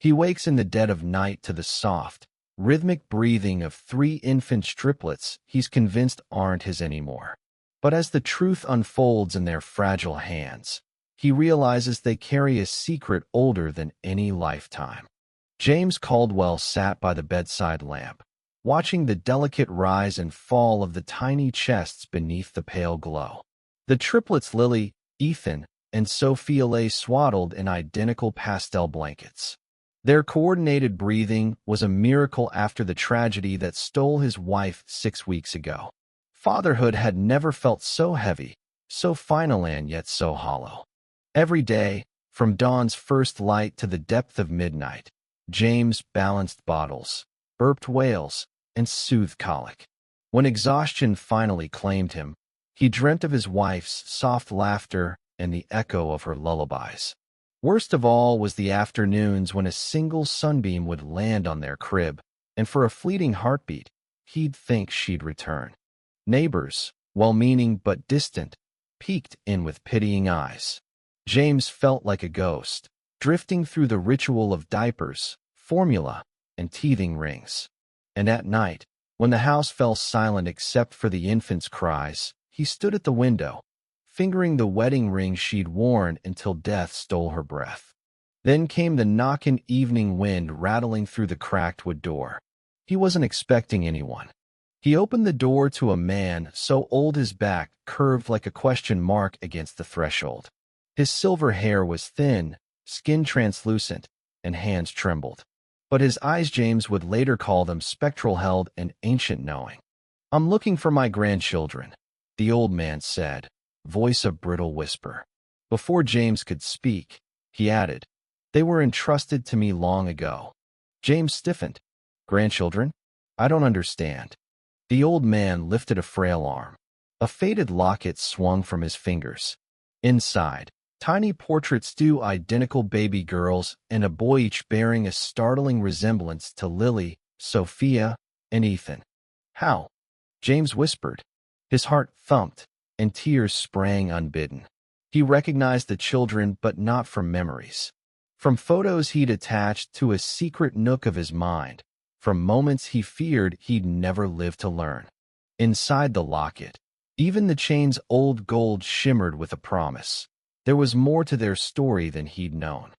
He wakes in the dead of night to the soft, rhythmic breathing of 3 infant triplets he's convinced aren't his anymore. But as the truth unfolds in their fragile hands, he realizes they carry a secret older than any lifetime. James Caldwell sat by the bedside lamp, watching the delicate rise and fall of the tiny chests beneath the pale glow. The triplets Lily, Ethan, and Sophia lay swaddled in identical pastel blankets. Their coordinated breathing was a miracle after the tragedy that stole his wife 6 weeks ago. Fatherhood had never felt so heavy, so final and yet so hollow. Every day, from dawn's first light to the depth of midnight, James balanced bottles, burped wails, and soothed colic. When exhaustion finally claimed him, he dreamt of his wife's soft laughter and the echo of her lullabies. Worst of all was the afternoons when a single sunbeam would land on their crib, and for a fleeting heartbeat, he'd think she'd return. Neighbors, well-meaning but distant, peeked in with pitying eyes. James felt like a ghost, drifting through the ritual of diapers, formula, and teething rings. And at night, when the house fell silent except for the infant's cries, he stood at the window, fingering the wedding ring she'd worn until death stole her breath. Then came the knockin' evening wind rattling through the cracked wood door. He wasn't expecting anyone. He opened the door to a man so old his back curved like a question mark against the threshold. His silver hair was thin, skin translucent, and hands trembled. But his eyes, James would later call them spectral, held an ancient knowing. "I'm looking for my grandchildren," the old man said, voice a brittle whisper. Before James could speak, he added, "They were entrusted to me long ago." James stiffened. "Grandchildren? I don't understand." The old man lifted a frail arm. A faded locket swung from his fingers. Inside, tiny portraits, 2 identical baby girls and a boy, each bearing a startling resemblance to Lily, Sophia, and Ethan. "How?" James whispered. His heart thumped, and tears sprang unbidden. He recognized the children, but not from memories. From photos he'd attached to a secret nook of his mind, from moments he feared he'd never live to learn. Inside the locket, even the chain's old gold shimmered with a promise. There was more to their story than he'd known.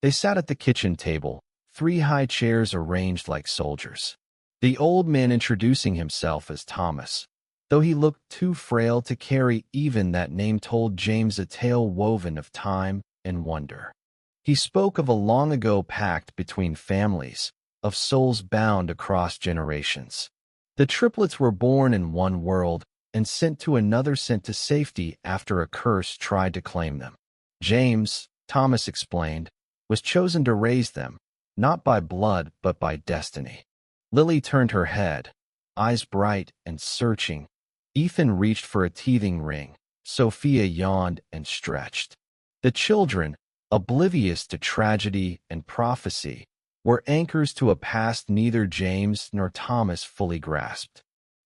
They sat at the kitchen table, 3 high chairs arranged like soldiers. The old man introducing himself as Thomas. Though he looked too frail to carry even that name, told James a tale woven of time and wonder. He spoke of a long-ago pact between families, of souls bound across generations. The triplets were born in one world and sent to another, sent to safety after a curse tried to claim them. James, Thomas explained, was chosen to raise them, not by blood but by destiny. Lily turned her head, eyes bright and searching. Ethan reached for a teething ring. Sophia yawned and stretched. The children, oblivious to tragedy and prophecy, were anchors to a past neither James nor Thomas fully grasped.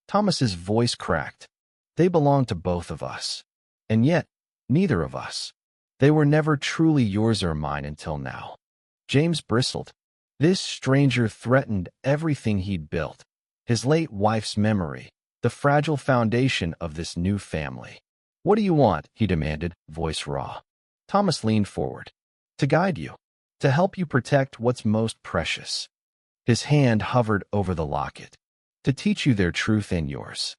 Thomas's voice cracked. "They belong to both of us. And yet, neither of us. They were never truly yours or mine until now." James bristled. This stranger threatened everything he'd built. His late wife's memory, the fragile foundation of this new family. "What do you want?" he demanded, voice raw. Thomas leaned forward. "To guide you. To help you protect what's most precious." His hand hovered over the locket. "To teach you their truth and yours."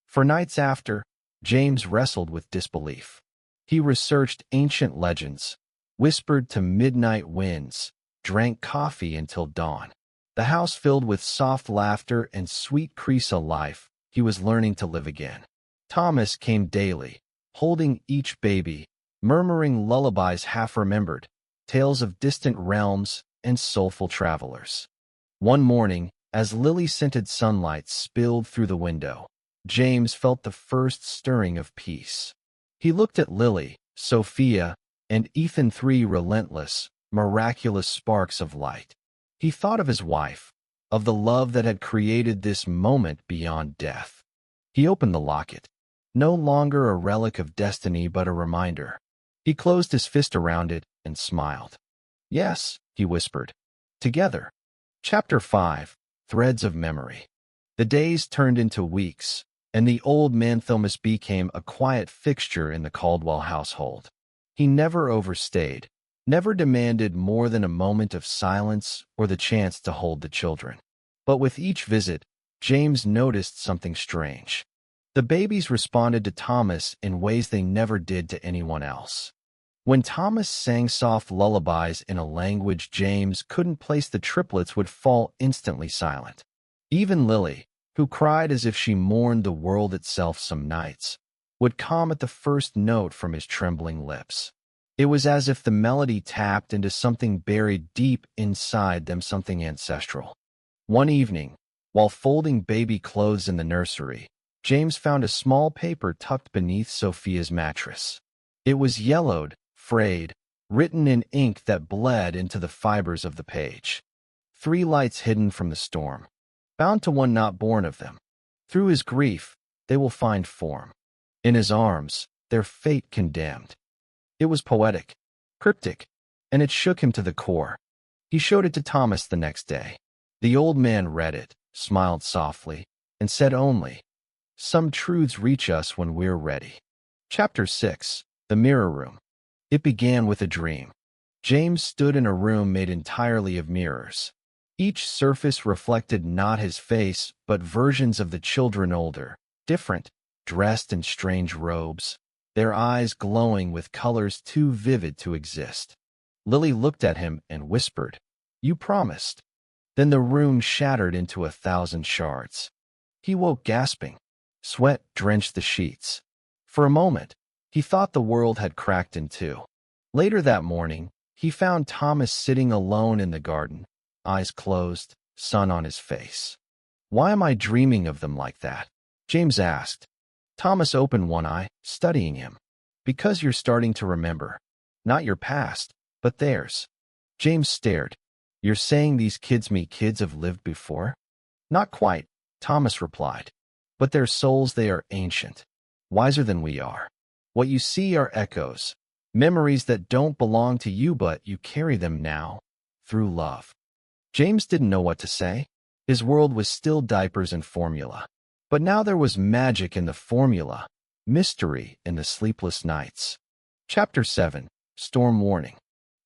For nights after, James wrestled with disbelief. He researched ancient legends, whispered to midnight winds, drank coffee until dawn. The house filled with soft laughter and sweet crease, a life he was learning to live again. Thomas came daily, holding each baby, murmuring lullabies half remembered, tales of distant realms and soulful travelers. One morning, as lily-scented sunlight spilled through the window, James felt the first stirring of peace. He looked at Lily, Sophia, and Ethan, 3 relentless, miraculous sparks of light. He thought of his wife, of the love that had created this moment beyond death. He opened the locket, no longer a relic of destiny but a reminder. He closed his fist around it and smiled. "Yes," he whispered, together. Chapter 5. Threads of Memory. The days turned into weeks, and the old man Thomas became a quiet fixture in the Caldwell household. He never overstayed, never demanded more than a moment of silence or the chance to hold the children. But with each visit, James noticed something strange. The babies responded to Thomas in ways they never did to anyone else. When Thomas sang soft lullabies in a language James couldn't place, the triplets would fall instantly silent. Even Lily, who cried as if she mourned the world itself some nights, would calm at the first note from his trembling lips. It was as if the melody tapped into something buried deep inside them, something ancestral. One evening, while folding baby clothes in the nursery, James found a small paper tucked beneath Sophia's mattress. It was yellowed, frayed, written in ink that bled into the fibers of the page. 3 lights hidden from the storm, bound to one not born of them. Through his grief, they will find form. In his arms, their fate condemned. It was poetic, cryptic, and it shook him to the core. He showed it to Thomas the next day. The old man read it, smiled softly, and said only, "Some truths reach us when we're ready." Chapter 6. The Mirror Room. It began with a dream. James stood in a room made entirely of mirrors. Each surface reflected not his face, but versions of the children, older, different, dressed in strange robes, their eyes glowing with colors too vivid to exist. Lily looked at him and whispered, "You promised." Then the room shattered into 1,000 shards. He woke gasping. Sweat drenched the sheets. For a moment, he thought the world had cracked in two. Later that morning, he found Thomas sitting alone in the garden, eyes closed, sun on his face. "Why am I dreaming of them like that?" James asked. Thomas opened one eye, studying him. "Because you're starting to remember. Not your past, but theirs." James stared. "You're saying these kids meet kids have lived before?" "Not quite," Thomas replied. "But their souls, they are ancient, wiser than we are. What you see are echoes, memories that don't belong to you, but you carry them now, through love." James didn't know what to say. His world was still diapers and formula. But now there was magic in the formula, mystery in the sleepless nights. Chapter 7. Storm Warning.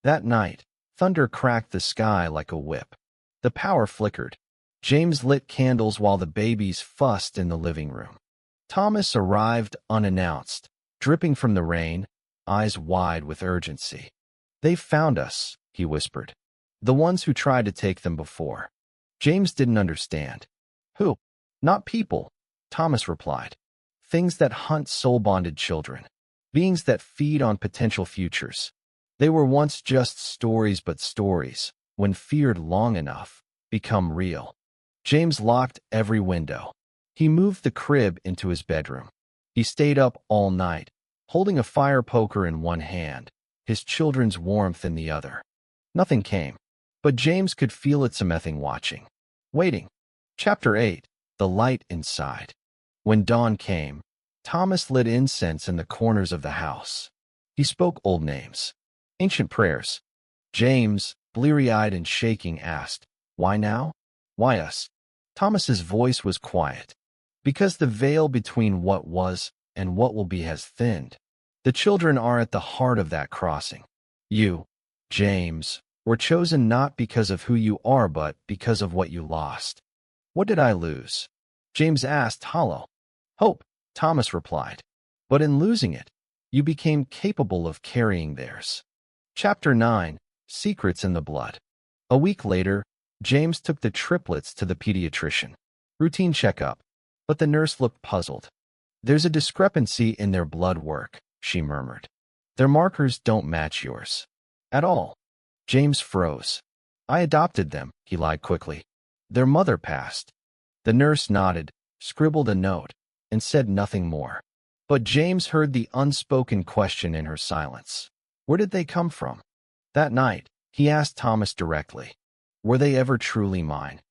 That night, thunder cracked the sky like a whip. The power flickered. James lit candles while the babies fussed in the living room. Thomas arrived unannounced, dripping from the rain, eyes wide with urgency. "They've found us," he whispered. "The ones who tried to take them before." James didn't understand. "Who?" "Not people," Thomas replied. "Things that hunt soul-bonded children. Beings that feed on potential futures. They were once just stories, but stories, when feared long enough, become real." James locked every window. He moved the crib into his bedroom. He stayed up all night, holding a fire poker in one hand, his children's warmth in the other. Nothing came, but James could feel it something watching, waiting. Chapter 8. The Light Inside. When dawn came, Thomas lit incense in the corners of the house. He spoke old names, ancient prayers. James, bleary-eyed and shaking, asked, "Why now? Why us?" Thomas's voice was quiet. "Because the veil between what was and what will be has thinned. The children are at the heart of that crossing. You, James, were chosen not because of who you are, but because of what you lost." "What did I lose?" James asked, hollow. "Hope," Thomas replied. "But in losing it, you became capable of carrying theirs." Chapter 9. Secrets in the Blood. A week later, James took the triplets to the pediatrician. Routine checkup, but the nurse looked puzzled. "There's a discrepancy in their blood work," she murmured. "Their markers don't match yours. At all." James froze. "I adopted them," he lied quickly. "Their mother passed." The nurse nodded, scribbled a note, and said nothing more. But James heard the unspoken question in her silence. Where did they come from? That night, he asked Thomas directly, "Were they ever truly mine?"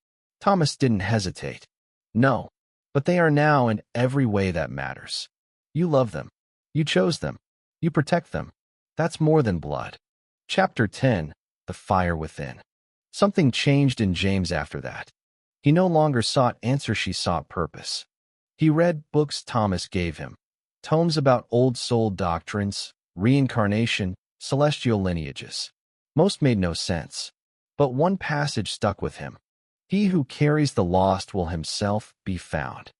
Thomas didn't hesitate. "No, but they are now in every way that matters. You love them. You chose them. You protect them. That's more than blood." Chapter 10. The Fire Within. Something changed in James after that. He no longer sought answers, she sought purpose. He read books Thomas gave him, tomes about old soul doctrines, reincarnation, celestial lineages. Most made no sense, but one passage stuck with him. He who carries the lost will himself be found.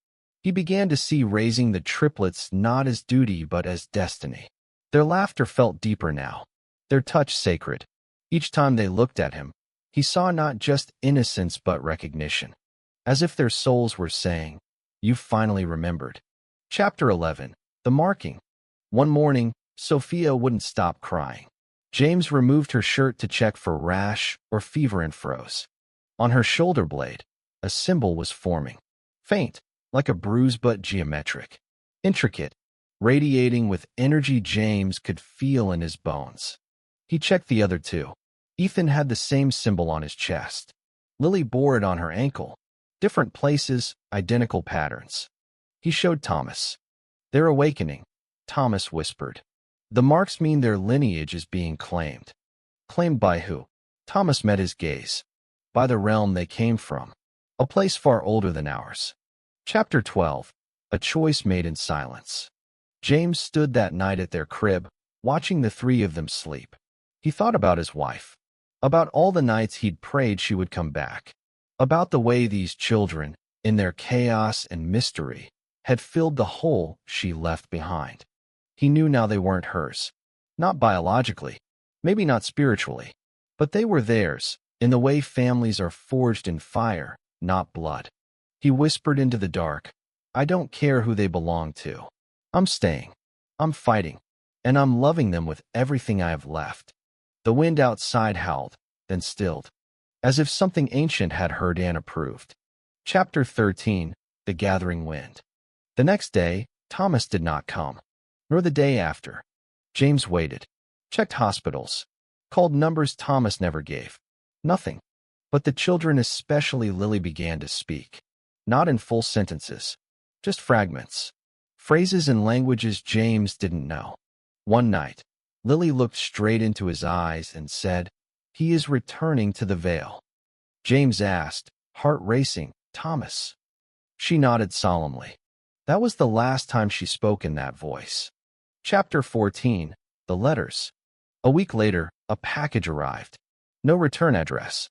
He began to see raising the triplets not as duty but as destiny. Their laughter felt deeper now, their touch sacred. Each time they looked at him, he saw not just innocence but recognition, as if their souls were saying, "You've finally remembered." Chapter 11. The Marking. One morning, Sophia wouldn't stop crying. James removed her shirt to check for rash or fever and froze. On her shoulder blade, a symbol was forming. Faint, like a bruise but geometric. Intricate, radiating with energy James could feel in his bones. He checked the other two. Ethan had the same symbol on his chest. Lily bore it on her ankle. Different places, identical patterns. He showed Thomas. "They're awakening," Thomas whispered. "The marks mean their lineage is being claimed." Claimed by who? Thomas met his gaze. By the realm they came from. A place far older than ours. Chapter 12. A Choice Made in Silence. James stood that night at their crib, watching the three of them sleep. He thought about his wife. About all the nights he'd prayed she would come back. About the way these children, in their chaos and mystery, had filled the hole she left behind. He knew now they weren't hers. Not biologically, maybe not spiritually, but they were theirs, in the way families are forged in fire, not blood. He whispered into the dark, "I don't care who they belong to. I'm staying. I'm fighting. And I'm loving them with everything I have left." The wind outside howled, then stilled, as if something ancient had heard and approved. Chapter 13. The Gathering Wind. The next day, Thomas did not come, nor the day after. James waited, checked hospitals, called numbers Thomas never gave. Nothing. But the children, especially Lily, began to speak. Not in full sentences, just fragments. Phrases and languages James didn't know. One night, Lily looked straight into his eyes and said, "He is returning to the Vale." James asked, heart racing, "Thomas?" She nodded solemnly. That was the last time she spoke in that voice. Chapter 14. The Letters. A week later, a package arrived. No return address.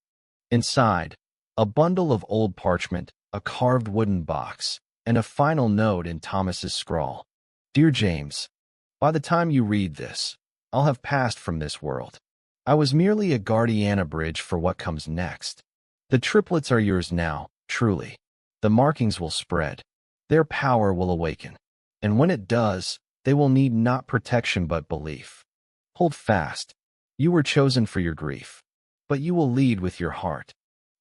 Inside, a bundle of old parchment, a carved wooden box, and a final note in Thomas's scrawl. "Dear James, by the time you read this, I'll have passed from this world. I was merely a guardiana bridge for what comes next. The triplets are yours now, truly. The markings will spread. Their power will awaken. And when it does, they will need not protection but belief. Hold fast. You were chosen for your grief, but you will lead with your heart."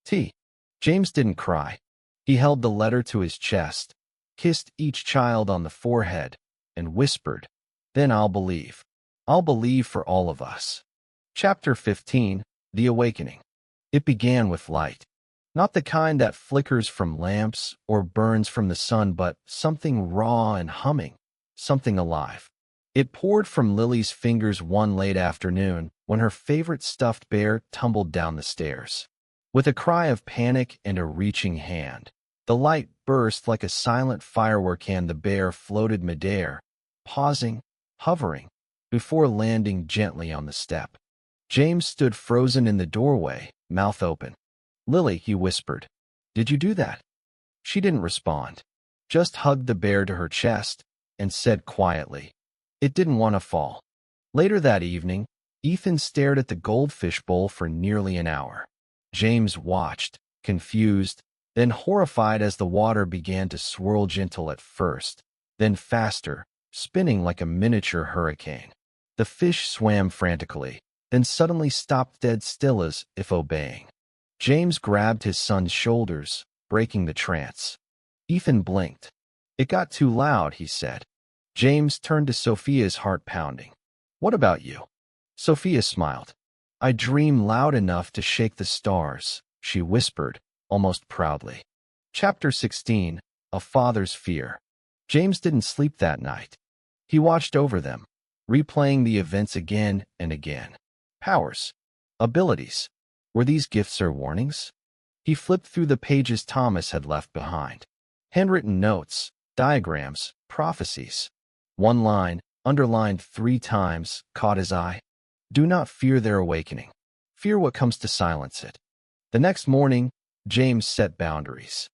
T. James didn't cry. He held the letter to his chest, kissed each child on the forehead, and whispered, "Then I'll believe. I'll believe for all of us." Chapter 15. The Awakening. It began with light. Not the kind that flickers from lamps or burns from the sun, but something raw and humming, something alive. It poured from Lily's fingers one late afternoon when her favorite stuffed bear tumbled down the stairs. With a cry of panic and a reaching hand, the light burst like a silent firework and the bear floated midair, pausing, hovering, before landing gently on the step. James stood frozen in the doorway, mouth open. "Lily," he whispered, "did you do that?" She didn't respond, just hugged the bear to her chest and said quietly, "It didn't want to fall." Later that evening, Ethan stared at the goldfish bowl for nearly an hour. James watched, confused, then horrified as the water began to swirl, gentle at first, then faster, spinning like a miniature hurricane. The fish swam frantically, then suddenly stopped dead still as if obeying. James grabbed his son's shoulders, breaking the trance. Ethan blinked. "It got too loud," he said. James turned to Sophia's heart pounding. "What about you?" Sophia smiled. "I dream loud enough to shake the stars," she whispered, almost proudly. Chapter 16. A Father's Fear. James didn't sleep that night. He watched over them, replaying the events again and again. Powers. Abilities. Were these gifts or warnings? He flipped through the pages Thomas had left behind. Handwritten notes, diagrams, prophecies. One line, underlined 3 times, caught his eye. Do not fear their awakening. Fear what comes to silence it. The next morning, James set boundaries.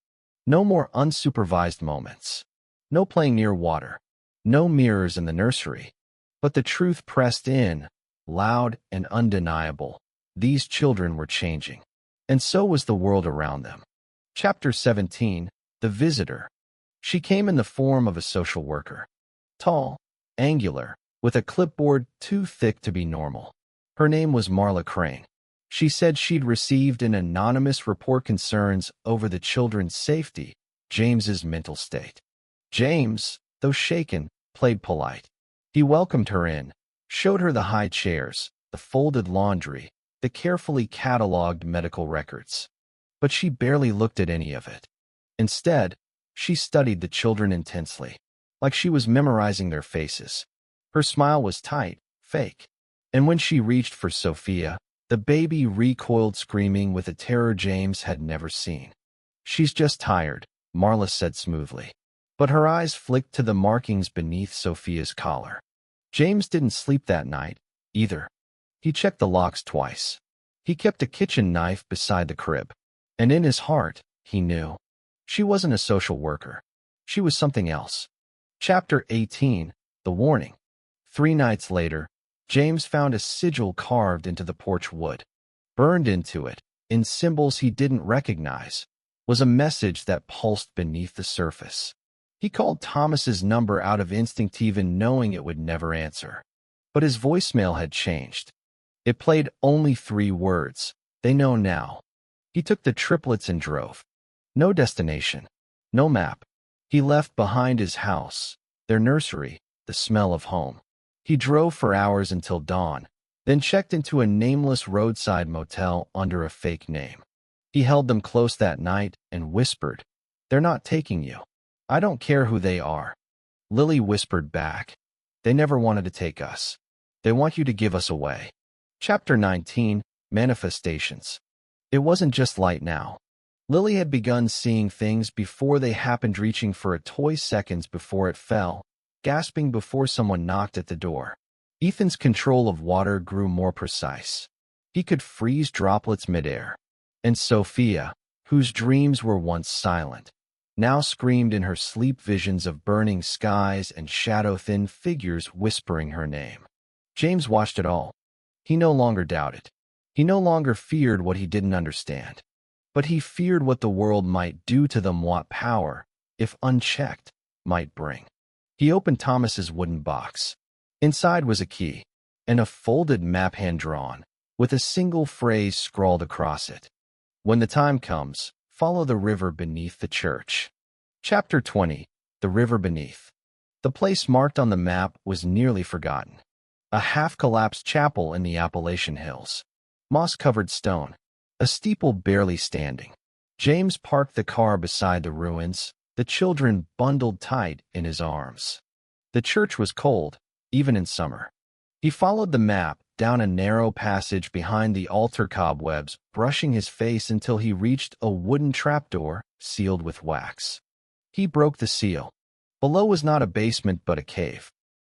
No more unsupervised moments. No playing near water. No mirrors in the nursery. But the truth pressed in, loud and undeniable. These children were changing. And so was the world around them. Chapter 17, The Visitor. She came in the form of a social worker. Tall, angular, with a clipboard too thick to be normal. Her name was Marla Crane. She said she'd received an anonymous report concerns over the children's safety, James's mental state. James, though shaken, played polite. He welcomed her in, showed her the high chairs, the folded laundry, the carefully catalogued medical records. But she barely looked at any of it. Instead, she studied the children intensely, like she was memorizing their faces. Her smile was tight, fake. And when she reached for Sophia, the baby recoiled screaming with a terror James had never seen. She's just tired, Marla said smoothly. But her eyes flicked to the markings beneath Sophia's collar. James didn't sleep that night, either. He checked the locks twice. He kept a kitchen knife beside the crib. And in his heart, he knew. She wasn't a social worker. She was something else. Chapter 18, The Warning. 3 nights later, James found a sigil carved into the porch wood. Burned into it, in symbols he didn't recognize, was a message that pulsed beneath the surface. He called Thomas's number out of instinct, even knowing it would never answer. But his voicemail had changed. It played only 3 words. They know now. He took the triplets and drove. No destination. No map. He left behind his house, their nursery, the smell of home. He drove for hours until dawn, then checked into a nameless roadside motel under a fake name. He held them close that night and whispered, "They're not taking you. I don't care who they are." Lily whispered back, "They never wanted to take us. They want you to give us away." Chapter 19, Manifestations. It wasn't just light now. Lily had begun seeing things before they happened, reaching for a toy seconds before it fell, gasping before someone knocked at the door. Ethan's control of water grew more precise. He could freeze droplets midair. And Sophia, whose dreams were once silent, now screamed in her sleep, visions of burning skies and shadow-thin figures whispering her name. James watched it all. He no longer doubted. He no longer feared what he didn't understand. But he feared what the world might do to them, what power, if unchecked, might bring. He opened Thomas's wooden box. Inside was a key, and a folded map hand-drawn, with a single phrase scrawled across it. When the time comes, follow the river beneath the church. Chapter 20, The River Beneath. The place marked on the map was nearly forgotten. A half-collapsed chapel in the Appalachian Hills. Moss-covered stone. A steeple barely standing. James parked the car beside the ruins, the children bundled tight in his arms. The church was cold, even in summer. He followed the map down a narrow passage behind the altar cobwebs, brushing his face until he reached a wooden trapdoor sealed with wax. He broke the seal. Below was not a basement but a cave.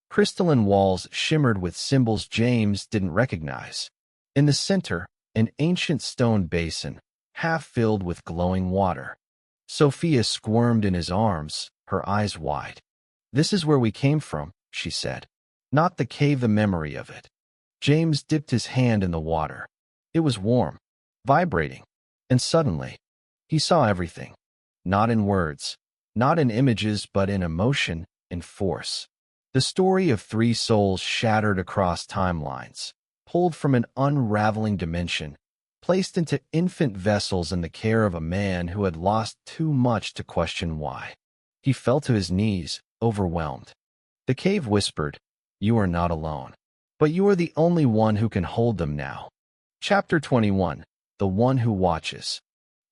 Crystalline walls shimmered with symbols James didn't recognize. In the center, an ancient stone basin, half filled with glowing water. Sophia squirmed in his arms, her eyes wide. "This is where we came from," she said. "Not the cave, the memory of it." James dipped his hand in the water. It was warm, vibrating, and suddenly, he saw everything. Not in words, not in images, but in emotion, in force. The story of 3 souls shattered across timelines, pulled from an unraveling dimension, placed into infant vessels in the care of a man who had lost too much to question why. He fell to his knees, overwhelmed. The cave whispered, "You are not alone. But you are the only one who can hold them now." Chapter 21, The One Who Watches.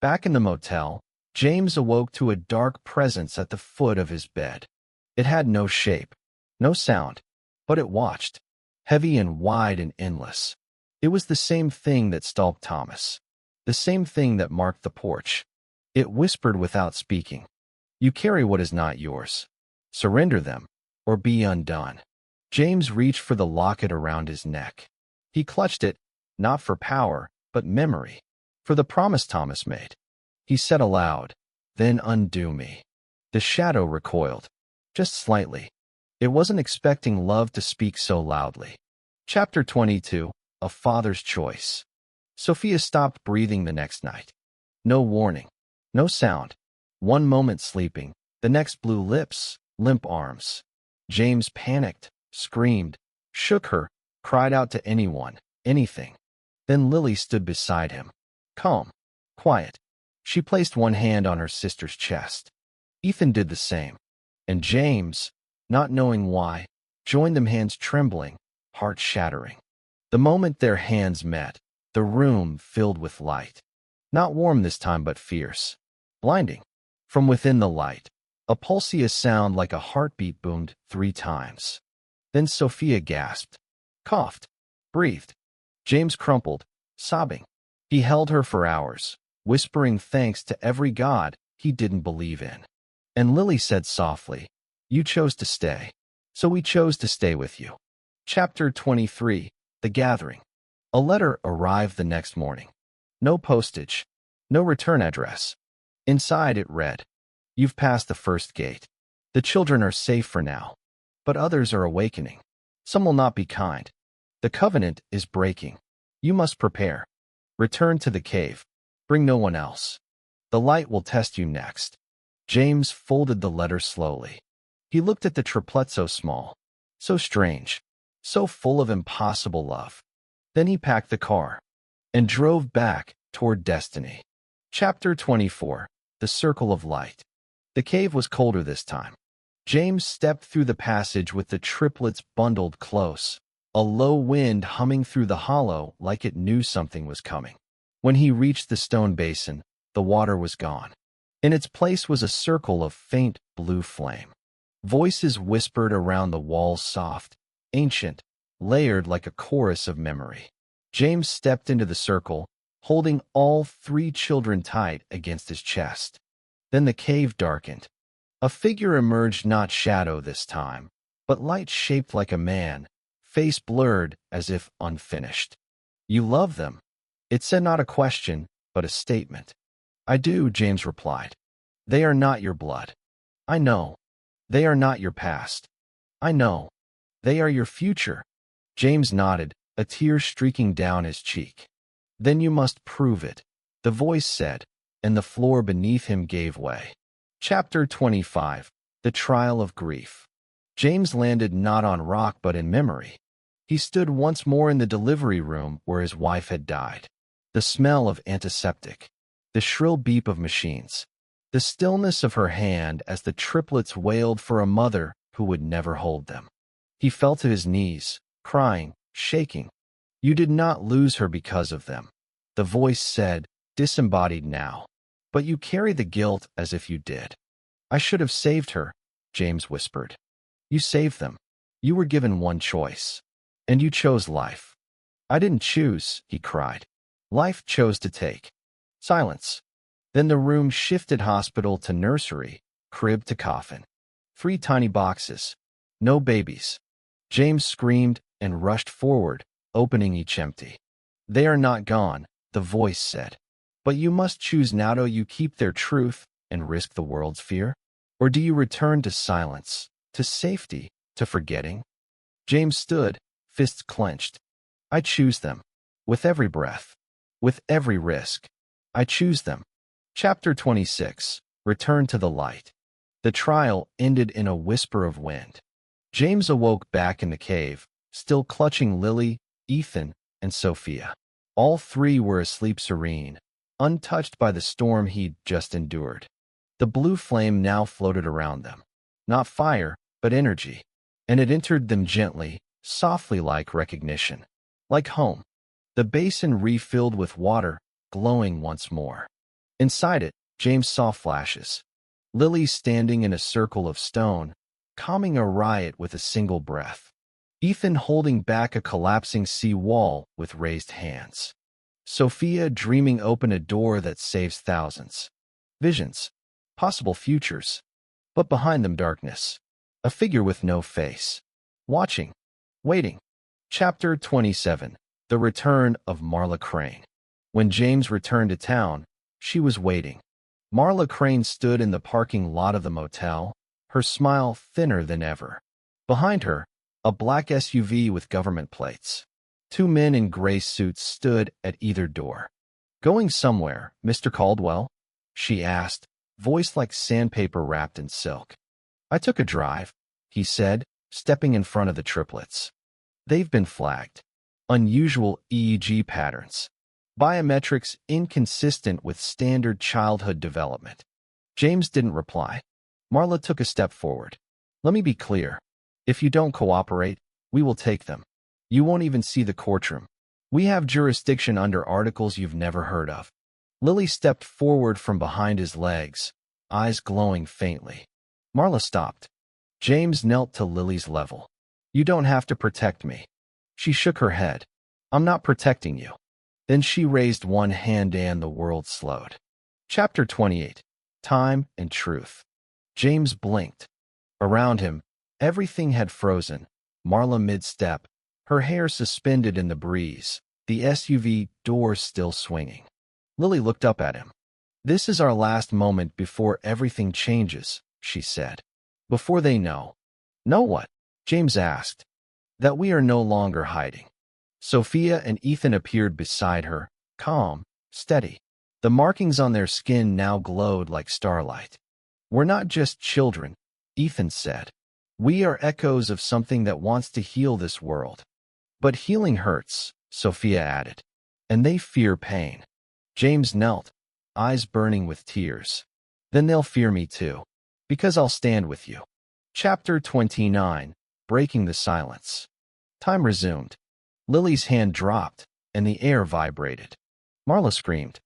Back in the motel, James awoke to a dark presence at the foot of his bed. It had no shape, no sound, but it watched, heavy and wide and endless. It was the same thing that stalked Thomas. the same thing that marked the porch. It whispered without speaking. You carry what is not yours. Surrender them, or be undone. James reached for the locket around his neck. He clutched it, not for power, but memory, for the promise Thomas made. He said aloud, "Then undo me." The shadow recoiled, just slightly. It wasn't expecting love to speak so loudly. Chapter 22, A Father's Choice. Sophia stopped breathing the next night. No warning, no sound. One moment sleeping, the next blue lips, limp arms. James panicked, screamed, shook her, cried out to anyone, anything. Then Lily stood beside him. Calm, quiet. She placed one hand on her sister's chest. Ethan did the same. And James, not knowing why, joined them, hands trembling, heart shattering. The moment their hands met, the room filled with light. Not warm this time, but fierce. Blinding. From within the light, a pulseous sound like a heartbeat boomed 3 times. Then Sophia gasped, coughed, breathed. James crumpled, sobbing. He held her for hours, whispering thanks to every god he didn't believe in. And Lily said softly, "You chose to stay, so we chose to stay with you." Chapter 23, The Gathering. A letter arrived the next morning. No postage, no return address. Inside it read, "You've passed the first gate. The children are safe for now, but others are awakening. Some will not be kind. The covenant is breaking. You must prepare. Return to the cave. Bring no one else. The light will test you next." James folded the letter slowly. He looked at the triplet, so small, so strange, so full of impossible love. Then he packed the car and drove back toward destiny. Chapter 24, The Circle of Light. The cave was colder this time. James stepped through the passage with the triplets bundled close, a low wind humming through the hollow like it knew something was coming. When he reached the stone basin, the water was gone. In its place was a circle of faint blue flame. Voices whispered around the walls, soft, ancient, layered like a chorus of memory. James stepped into the circle, holding all 3 children tight against his chest. Then the cave darkened. A figure emerged, not shadow this time, but light, shaped like a man, face blurred as if unfinished. "You love them," it said, not a question, but a statement. "I do," James replied. "They are not your blood. I know. They are not your past. I know. They are your future." James nodded, a tear streaking down his cheek. "Then you must prove it," the voice said, and the floor beneath him gave way. Chapter 25, The Trial of Grief. James landed not on rock but in memory. He stood once more in the delivery room where his wife had died. The smell of antiseptic, the shrill beep of machines, the stillness of her hand as the triplets wailed for a mother who would never hold them. He fell to his knees, crying, shaking. "You did not lose her because of them," the voice said, disembodied now. "But you carry the guilt as if you did." "I should have saved her," James whispered. "You saved them. You were given one choice. And you chose life." "I didn't choose," he cried. "Life chose to take." Silence. Then the room shifted, hospital to nursery, crib to coffin. 3 tiny boxes. No babies. James screamed and rushed forward, opening each empty. "They are not gone," the voice said. "But you must choose now. Do you keep their truth and risk the world's fear? Or do you return to silence, to safety, to forgetting?" James stood, fists clenched. "I choose them. With every breath. With every risk. I choose them." Chapter 26, Return to the Light. The trial ended in a whisper of wind. James awoke back in the cave, still clutching Lily, Ethan, and Sophia. All 3 were asleep, serene, untouched by the storm he'd just endured. The blue flame now floated around them. Not fire, but energy. And it entered them gently, softly, like recognition. Like home. The basin refilled with water, glowing once more. Inside it, James saw flashes. Lily standing in a circle of stone, calming a riot with a single breath. Ethan holding back a collapsing sea wall with raised hands. Sophia dreaming open a door that saves thousands. Visions. Possible futures. But behind them darkness. A figure with no face. Watching. Waiting. Chapter 27. The Return of Marla Crane. When James returned to town, she was waiting. Marla Crane stood in the parking lot of the motel, her smile thinner than ever. Behind her, a black SUV with government plates. Two men in gray suits stood at either door. "Going somewhere, Mr. Caldwell?" she asked, voice like sandpaper wrapped in silk. "I took a drive," he said, stepping in front of the triplets. "They've been flagged. Unusual EEG patterns. Biometrics inconsistent with standard childhood development." James didn't reply. Marla took a step forward. "Let me be clear. If you don't cooperate, we will take them. You won't even see the courtroom. We have jurisdiction under articles you've never heard of." Lily stepped forward from behind his legs, eyes glowing faintly. Marla stopped. James knelt to Lily's level. "You don't have to protect me." She shook her head. "I'm not protecting you." Then she raised one hand and the world slowed. Chapter 28. Time and Truth. James blinked. Around him, everything had frozen. Marla mid-step, her hair suspended in the breeze, the SUV door still swinging. Lily looked up at him. "This is our last moment before everything changes," she said. "Before they know." "Know what?" James asked. "That we are no longer hiding." Sophia and Ethan appeared beside her, calm, steady. The markings on their skin now glowed like starlight. "We're not just children," Ethan said. "We are echoes of something that wants to heal this world." "But healing hurts," Sophia added. "And they fear pain." James knelt, eyes burning with tears. "Then they'll fear me too. Because I'll stand with you." Chapter 29. Breaking the Silence. Time resumed. Lily's hand dropped, and the air vibrated. Marla screamed.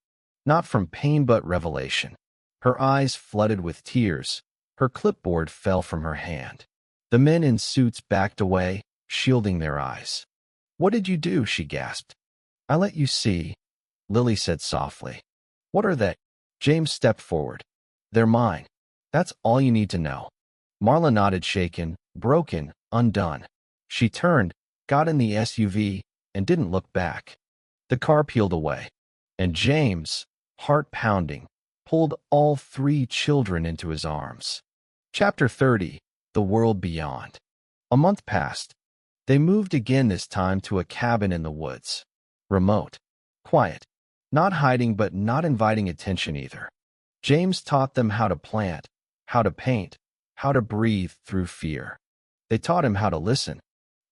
Not from pain but revelation. Her eyes flooded with tears. Her clipboard fell from her hand. The men in suits backed away, shielding their eyes. "What did you do?" she gasped. "I let you see," Lily said softly. "What are they?" James stepped forward. "They're mine. That's all you need to know." Marla nodded, shaken, broken, undone. She turned, got in the SUV, and didn't look back. The car peeled away, and James, heart pounding, pulled all three children into his arms. Chapter 30. The World Beyond. A month passed. They moved again, this time to a cabin in the woods. Remote. Quiet. Not hiding but not inviting attention either. James taught them how to plant, how to paint, how to breathe through fear. They taught him how to listen.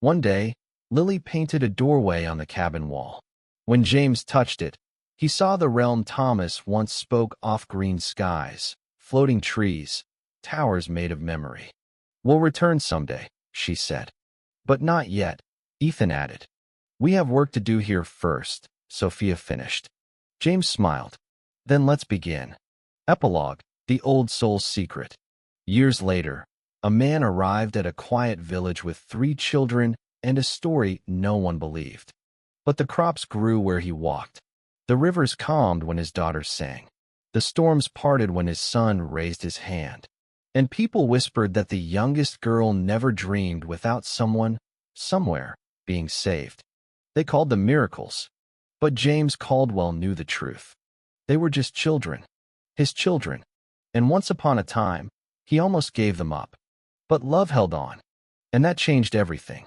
One day, Lily painted a doorway on the cabin wall. When James touched it, he saw the realm Thomas once spoke off: green skies, floating trees, towers made of memory. "We'll return someday," she said. "But not yet," Ethan added. "We have work to do here first," Sophia finished. James smiled. "Then let's begin." Epilogue. The Old Soul's Secret. Years later, a man arrived at a quiet village with 3 children and a story no one believed. But the crops grew where he walked. The rivers calmed when his daughters sang. The storms parted when his son raised his hand. And people whispered that the youngest girl never dreamed without someone, somewhere, being saved. They called them miracles. But James Caldwell knew the truth. They were just children. His children. And once upon a time, he almost gave them up. But love held on. And that changed everything.